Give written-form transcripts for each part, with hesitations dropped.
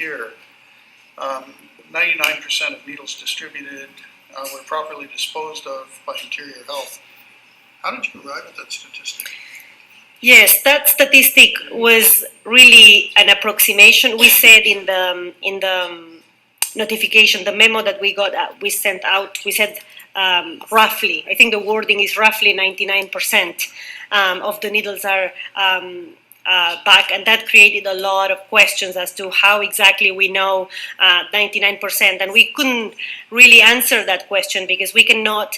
here, 99% of needles distributed were properly disposed of by Interior Health. How did you arrive at that statistic? Yes, that statistic was really an approximation. We said in the notification, the memo that we sent out, we said roughly, I think the wording is roughly 99% of the needles are back, and that created a lot of questions as to how exactly we know 99%, and we couldn't really answer that question because we cannot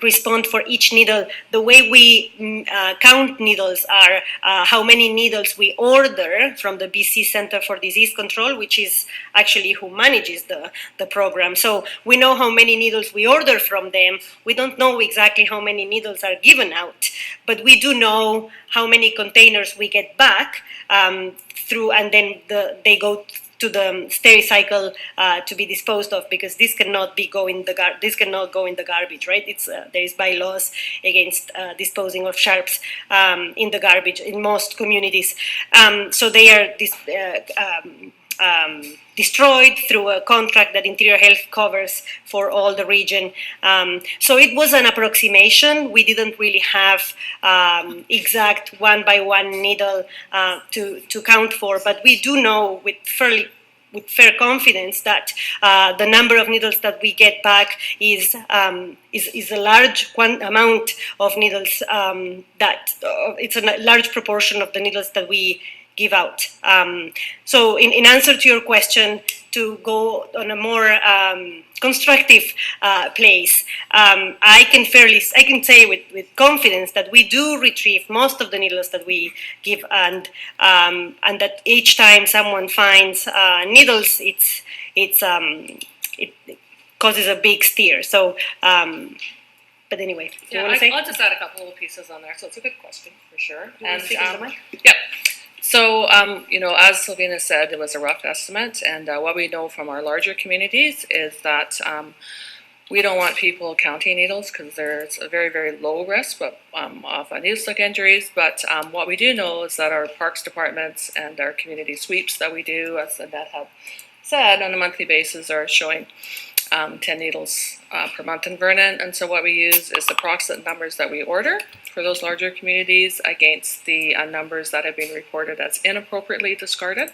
respond for each needle. The way we count needles are how many needles we order from the BC Centre for Disease Control, which is actually who manages the program. So we know how many needles we order from them. We don't know exactly how many needles are given out, but we do know how many containers we get back through, and then they go to the Stericycle to be disposed of, because this cannot go in the garbage, right? There is bylaws against disposing of sharps in the garbage in most communities. So they are destroyed through a contract that Interior Health covers for all the region. So it was an approximation. We didn't really have exact one-by-one needle to count for, but we do know with fair confidence that the number of needles that we get back is a large amount of needles. It's a large proportion of the needles that we give out. So in answer to your question, to go on a more constructive place, I can say with confidence that we do retrieve most of the needles that we give, and that each time someone finds needles, it causes a big stir. So, but anyway, yeah, I'll just add a couple of pieces on there. So it's a good question for sure. And yeah. So, as Silvina said, it was a rough estimate, and what we know from our larger communities is that we don't want people counting needles because there's a very, very low risk of needle-stick injuries. But what we do know is that our parks departments and our community sweeps that we do, as Annette had said, on a monthly basis are showing 10 needles per month in Vernon. And so what we use is the approximate numbers that we order for those larger communities against the numbers that have been reported as inappropriately discarded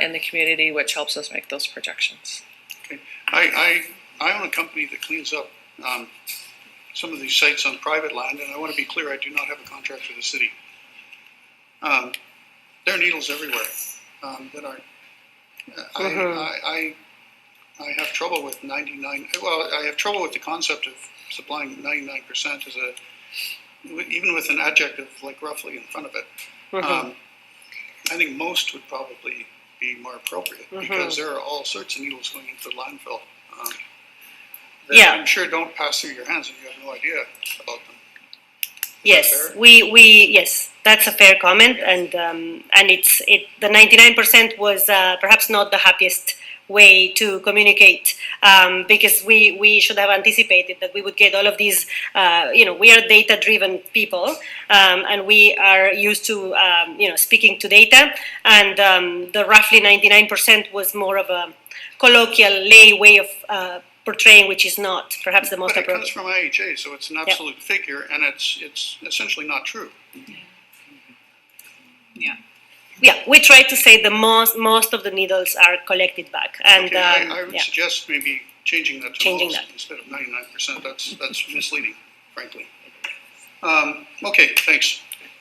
in the community, which helps us make those projections. Okay. I own a company that cleans up some of these sites on private land, and I want to be clear, I do not have a contract for the city. There are needles everywhere that are... I have trouble with 99. Well, I have trouble with the concept of supplying 99% as even with an adjective like roughly in front of it. I think most would probably be more appropriate because there are all sorts of needles going into the landfill. That I'm sure don't pass through your hands and you have no idea about them. Yes, yes, that's a fair comment, and the 99% was perhaps not the happiest way to communicate, because we should have anticipated that we would get all of these. We are data-driven people, and we are used to speaking to data, and the roughly 99% was more of a colloquial lay way of portraying, which is not perhaps the most appropriate. But it comes from IHA, so it's an absolute figure, and it's essentially not true. Yeah. Yeah, we try to say the most of the needles are collected back, and okay, I would suggest maybe changing that to most instead of 99%. That's misleading, frankly. Okay, thanks.